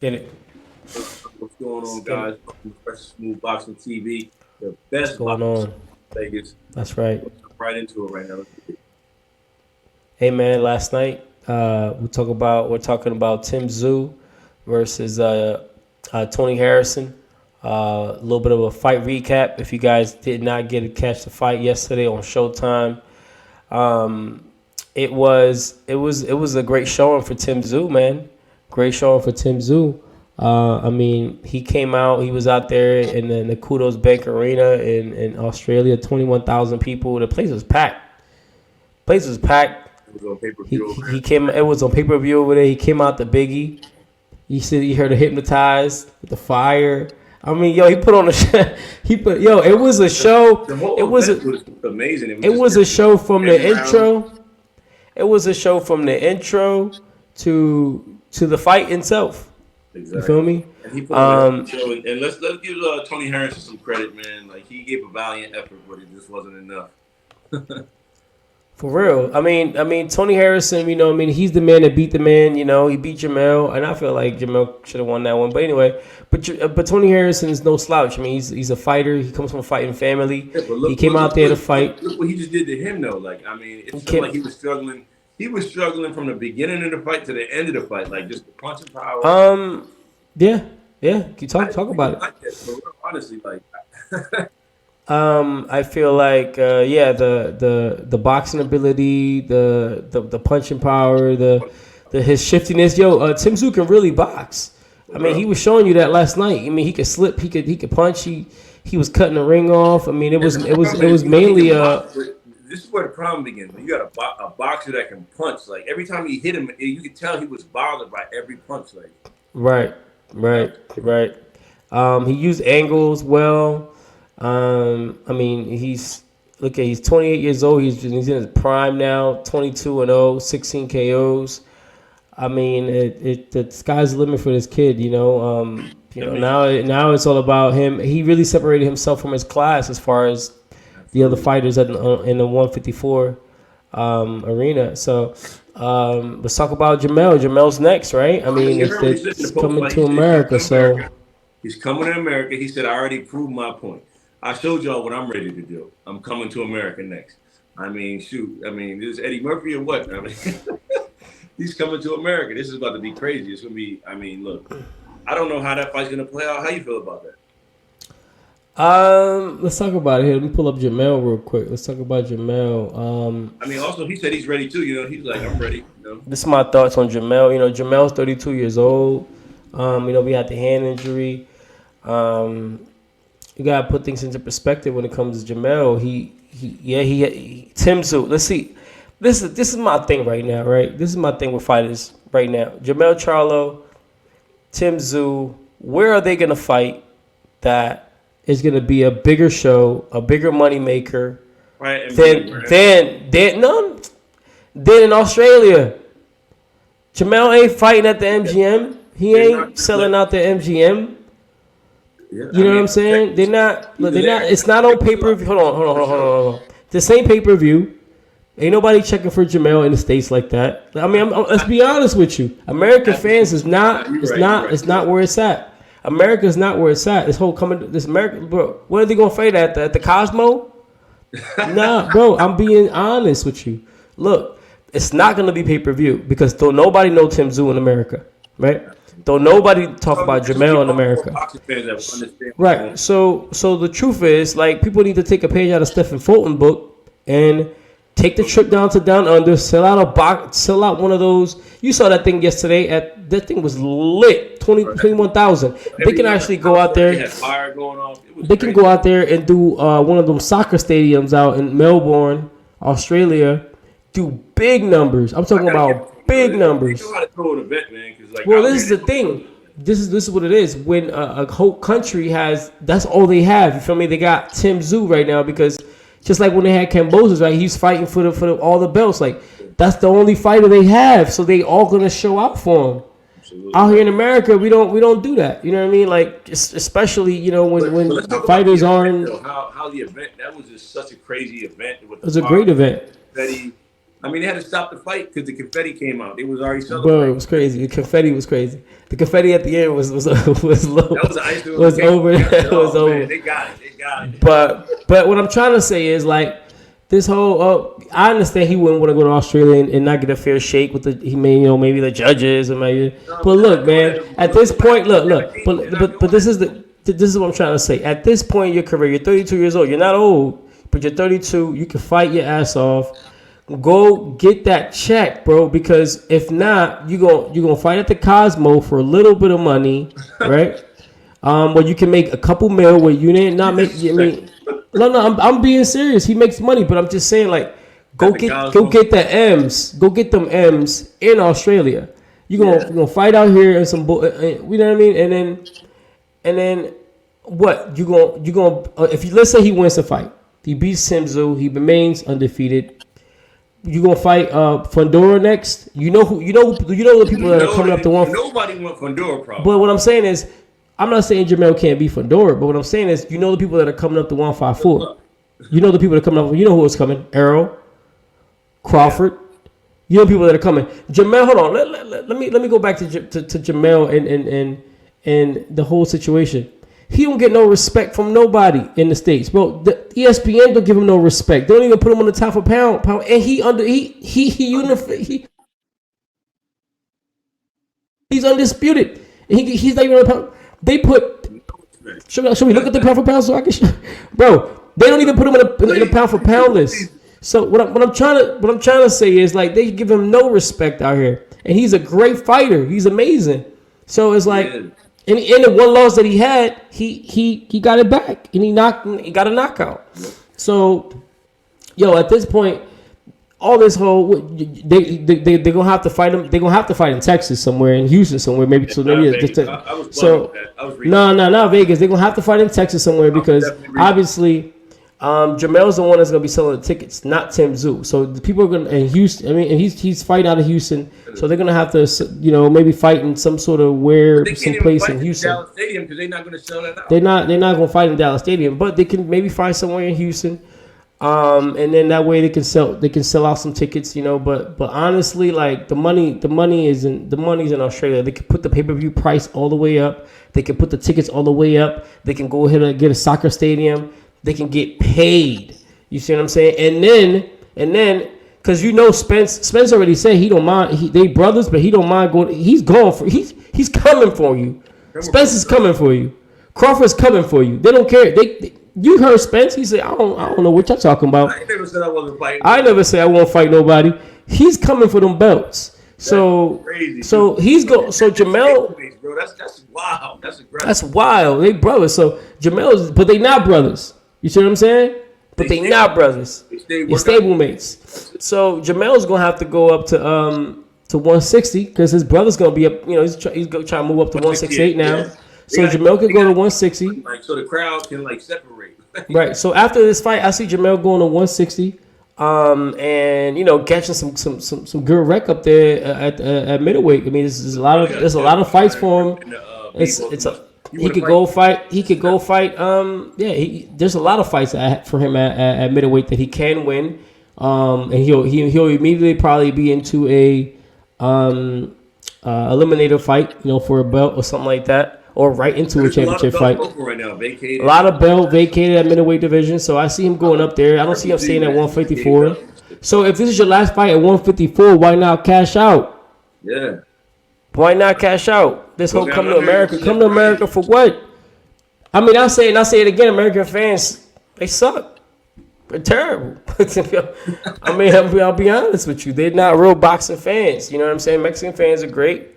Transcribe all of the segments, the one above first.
Get it. What's going Let's on, get it. guys? Welcome to Fresh Smooth Boxing TV, the What's best going boxing on? in Vegas. That's right. Let's jump right into it right now. Let's get it. Hey man, last night we're talking about Tim Tszyu versus Tony Harrison. A little bit of a fight recap. If you guys did not get to catch the fight yesterday on Showtime, um, it was a great showing for Tim Tszyu, man. Great showing for Tim Tszyu. I mean, he came out. He was out there in the Kudos Bank Arena in Australia. 21,000 people. The place was packed. Place was packed. It was on pay per He view over he came. It was on pay per view over there. He came out the Biggie. You said you heard of Hypnotized with the fire. I mean, yo, he put on a he put yo. It was a there. show. The It whole was event a was amazing. It was it just was a show from the every round. intro. It was a show from the intro to the fight itself. You feel Exactly. me? And he put on a hell of a Um, show. And let's give Tony Harrison some credit, man. Like he gave a valiant effort, but it just wasn't enough. For real. I mean, Tony Harrison. I mean, he's the man that beat the man. He beat Jermell, and I feel like Jermell should have won that one. But anyway, but Tony Harrison is no slouch. I mean, he's a fighter. He comes from a fighting family. Yeah, but He came out there to fight. look what he just did to him, though. Like, I mean, it He seemed came, like he was struggling. He was struggling from the beginning of the fight to the end of the fight, like just the punching power. um, yeah, yeah. You I talk didn't about really it. like that, for real, honestly. Like, I feel like yeah, the boxing ability, the punching power, the his shiftiness. Yo, Tim Tszyu can really box. for I mean, he real. was showing you that last night. I mean, he could slip, he could punch. He was cutting the ring off. I mean, it And was the it was problem it is, was he mainly can box, but this is where the problem begins. When you got a boxer that can punch, like every time he hit him, you could tell he was bothered by every punch. Like, right, that right, was right. He used angles well. I mean, he's 28 years old. He's in his prime now. 22-0, 16 KOs. I mean, the sky's the limit for this kid. I mean, Now it's all about him. He really separated himself from his class as far as the other absolutely. fighters in the 154 arena. So let's talk about Jermell. Jermell's next, right? I mean, You heard what he said in it's the post coming fight. to He said he's coming America. to America. So He's coming to America. He said, I already proved my point. I showed y'all what I'm ready to do. I'm coming to America next. I mean, shoot. I mean, this is Eddie Murphy or what? I mean, he's coming to America. This is about to be crazy. It's going to be, I mean, look, I don't know how that fight's going to play out. How you feel about that? let's talk about it here. Let me pull up Jermell real quick. Let's talk about Jermell. I mean, also, he said he's ready too. He's like, I'm ready. This is my thoughts on Jermell. Jermell's 32 years old. We had the hand injury. Um, you gotta put things into perspective when it comes to Jermell. Tim Tszyu. Let's see. This is my thing right now, right? This is my thing with fighters right now. Jermell Charlo, Tim Tszyu. Where are they gonna fight? That is gonna be a bigger show, a bigger money maker Right? MGM, than right? none. Then in Australia, Jamel ain't fighting at the MGM. He They're not, ain't selling out the MGM. yeah, You I know what I'm mean, saying? They're not. Look, either they're not. there. It's not on pay per view. Hold on. The same pay per view. Ain't nobody checking for Jamel in the states like that. I mean, let's be honest with you. American fans is not. You're It's right. You're not. right. It's You're not right. where it's at. America's not where it's at. This whole coming. This America, bro. What are they gonna fight at the Cosmo? Nah, bro, I'm being honest with you. Look, it's not gonna be pay per view because don't nobody know Tim Tszyu in America, right? Don't nobody talk So about this will be Jamel in hardcore America, boxing fans that will understand what's going right? on. So the truth is, like, people need to take a page out of Stephen Fulton book and take the trip down to Down Under, sell out one of those. You saw that thing yesterday. That thing was lit, 21,000. They Every can other actually go house out they there. had fire going off. It was They can crazy. go out there and do one of those soccer stadiums out in Melbourne, Australia. Do big numbers. I'm I talking gotta get about big they know numbers. how to throw an event, man. Because like Well, out this here, is the thing. This is what it is. When a whole country has, that's all they have. You feel me? They got Tim Tszyu right now because just like when they had Cambosos, right? He's fighting for all the belts. Like that's the only fighter they have. So they all gonna show out for him. absolutely. Out here in America, we don't do that. You know what I mean? Like especially But when let's talk about the fighters event aren't. though. How the event that was just such a crazy event with It the was a great fire, event. confetti. I mean, they had to stop the fight because the confetti came out. They was already Bro, it celebrating. was crazy. The confetti was crazy. The confetti at the end was low. That was the icing on the Was cake. over. It was Oh over. man, they got it. They got it. But what I'm trying to say is like this whole. I understand he wouldn't want to go to Australia and not get a fair shake with the. He may maybe the judges or maybe. But look, man. At this point, look. But this is what I'm trying to say. At this point in your career, you're 32 years old. You're not old, but you're 32. You can fight your ass off. Go get that check, bro. Because if not, you're gonna fight at the Cosmo for a little bit of money, right? Where you can make a couple mil where you didn't not make. I mean, no, I'm being serious. He makes money, but I'm just saying, like, go get the M's, go get them M's in Australia. You gonna fight out here and some, you know what I mean? And then what you gonna if let's say he wins the fight, he beats Tszyu, he remains undefeated. You gonna fight Fundora next? You know the people that are coming up to one. Nobody want Fundora, probably. But what I'm saying is, I'm not saying Jermell can't beat Fundora. But what I'm saying is, you know the people that are coming up to 154. You know the people that are coming up. You know who is coming? Errol, Crawford. You know people that are coming. Jermell, hold on. Let me go back to Jermell and the whole situation. He don't get no respect from nobody in the States, bro. The ESPN don't give him no respect. They don't even put him on the top of pound, and he's undisputed. He's not even on the pound. They put. Should we look at the pound for pound so I can? Bro, they don't even put him in the pound for pound list. So what I'm trying to say is like they give him no respect out here, and he's a great fighter. He's amazing. So it's like. Yeah. And in the one loss that he had, he got it back and he got a knockout. So, at this point, all this whole they're gonna have to fight him. They're gonna have to fight in Texas somewhere, in Houston somewhere, maybe. So maybe not Vegas. They're gonna have to fight in Texas somewhere because obviously. Jermell's the one that's gonna be selling the tickets, not Tszyu. So the people are gonna in Houston. I mean, and he's fighting out of Houston, so they're gonna have to, maybe fight in some sort of some place in Houston. Dallas Stadium because they're not gonna sell that out. They're not gonna fight in Dallas Stadium, but they can maybe find somewhere in Houston, and then that way they can sell out some tickets, But honestly, like the money's in Australia. They can put the pay-per-view price all the way up. They can put the tickets all the way up. They can go ahead and get a soccer stadium. They can get paid. You see what I'm saying? And then, because Spence already said he don't mind. They brothers, but he don't mind going. He's going for. He's coming for you. Spence is coming for you. Crawford's coming for you. They don't care. You heard Spence? He said, I don't know what y'all talking about. I never said I wasn't fighting. I never said I won't fight nobody. He's coming for them belts. So crazy. So he's go. So Jermell. Bro, that's wild. That's aggressive. That's wild. They brothers. So Jermell's, but they not brothers. You see what I'm saying? But they not brothers. They're stablemates. So Jermell's gonna have to go up to 160 because his brother's gonna be up. He's gonna try to move up to 168 now. Yeah. So Jermell could go to 160. So the crowd can separate. Right. So after this fight, I see Jermell going to 160. And catching some good rec up there at middleweight. I mean, there's a lot of fights for him. He could go fight. There's a lot of fights for him at middleweight that he can win. And he'll immediately probably be into a eliminator fight, for a belt or something like that, or right into a championship fight. Right now, a lot of belt vacated at middleweight division, so I see him going up there. I don't see him staying at 154. So if this is your last fight at 154, why not cash out? Yeah. Why not cash out? This whole come to America. Come to America for what? I mean, I'll say it again. American fans, they suck. They're terrible. I mean, I'll be honest with you. They're not real boxing fans. You know what I'm saying? Mexican fans are great.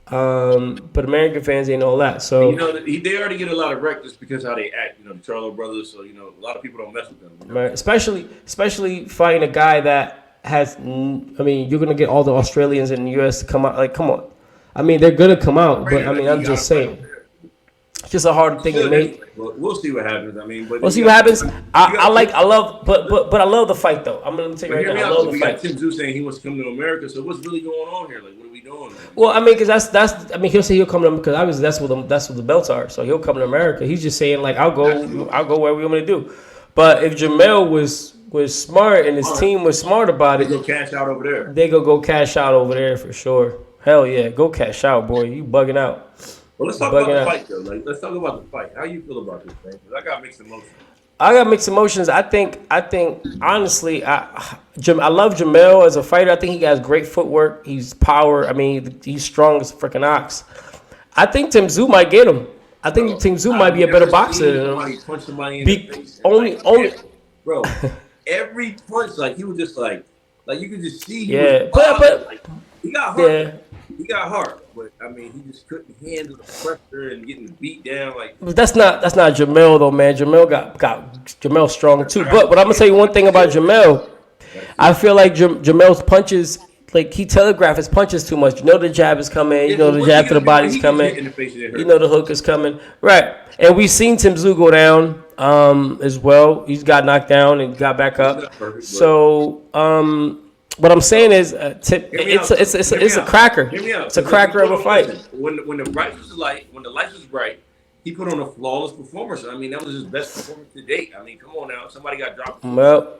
But American fans ain't all that. So they already get a lot of wreck just because how they act. The Charlo brothers. So a lot of people don't mess with them. Right. Especially fighting a guy that has. I mean, you're gonna get all the Australians in the U.S. to come out. Like, come on. I mean, they're gonna come out, but I mean, I'm just saying. It's just a hard thing to make. We'll see what happens. I mean, but we'll see what happens. I love the fight though. I'm gonna tell you right now. I love the fight. Tszyu saying he wants to come to America. So what's really going on here? Like, what are we doing? Well, I mean, because that's. I mean, he'll say he'll come to because obviously that's what the belts are. So he'll come to America. He's just saying like, I'll go wherever you want me to do. But if Jermell was smart and his team was smart about They it, go cash out over there. they go cash out over there for sure. Hell yeah, go cash out, boy. You bugging out. Well, let's talk about the fight, though. Like, let's talk about the fight. How you feel about this, man? 'Cause I got mixed emotions. I got mixed emotions. I think honestly, I love Jermell as a fighter. I think he has great footwork. He's power. I mean, he's strong as a freaking ox. I think Tszyu might get him. I think Tszyu might be a better boxer than him. Punch somebody in the face. Only. Bro, every punch, like he was just like you could just see. Yeah, but like, he got heart. Yeah. He got heart, but I mean, he just couldn't handle the pressure and getting beat down. Like, but that's not Jermell though, man. Jermell got Jermell strong too. But I'm gonna tell you one thing about Jermell. I feel like Jermell's punches, like he telegraphed his punches too much. You know the jab is coming. You know the jab to the body's coming. You know the hook is coming. Right. And we've seen Tszyu go down as well. He's got knocked down and got back up. So what I'm saying is, it's a cracker. It's a cracker of a fight. When the lights was bright, he put on a flawless performance. I mean, that was his best performance to date. I mean, come on now, somebody got dropped. Well,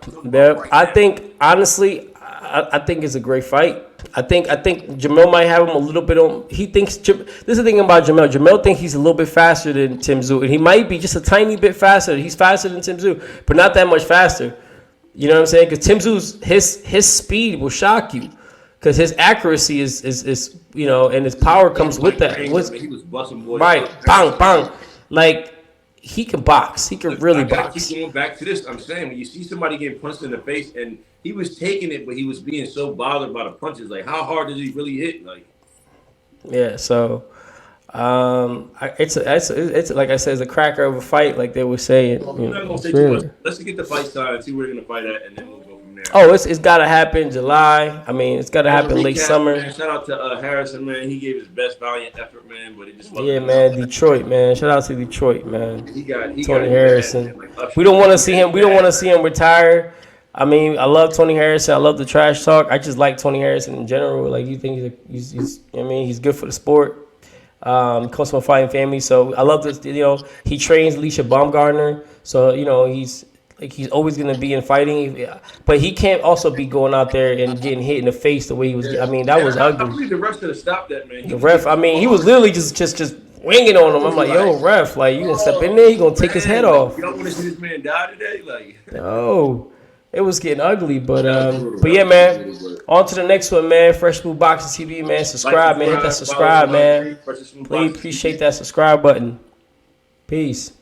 I think honestly, I think it's a great fight. I think Jermell might have him a little bit on. He thinks this is the thing about Jermell. Jermell thinks he's a little bit faster than Tszyu, and he might be just a tiny bit faster. He's faster than Tszyu, but not that much faster. You know what I'm saying? Because Tszyu's his speed will shock you, because his accuracy is and his power comes with that. He was busting boys. Right, bang, bang. Like he can box. He can really box. Keep going back to this. I'm saying when you see somebody getting punched in the face, and he was taking it, but he was being so bothered by the punches. Like, how hard did he really hit? Like, yeah. So, it's like I said, it's a cracker of a fight, like they were saying. We're not gonna say too much. Let's get the fight started and see where we're gonna fight at, and then we'll go from there. Oh, it's got to happen July. I mean, it's got to happen late summer. Man, shout out to Harrison, man. He gave his best valiant effort, man, but it just wasn't. Yeah, man, Detroit, man. Shout out to Detroit, man. He got Tony Harrison. We don't want to see him. We don't want to see him retire. I mean, I love Tony Harrison. I love the trash talk. I just like Tony Harrison in general. Like, you think he's he's good for the sport. Comes from a fighting family, so I love this. He trains Alicia Baumgartner, so he's always gonna be in fighting, but he can't also be going out there and getting hit in the face the way he was. I mean, that was ugly. I believe the ref should have stopped that, man. The ref, I mean, he was literally just winging on him. I'm like, yo, ref, like, you gonna step in there, you gonna take his head off. You don't want to see this man die today, like. No. It was getting ugly, but yeah, man. On to the next one, man. Fresh Move Boxing TV, man. Subscribe, man. Hit that subscribe, man. Please appreciate that subscribe button. Peace.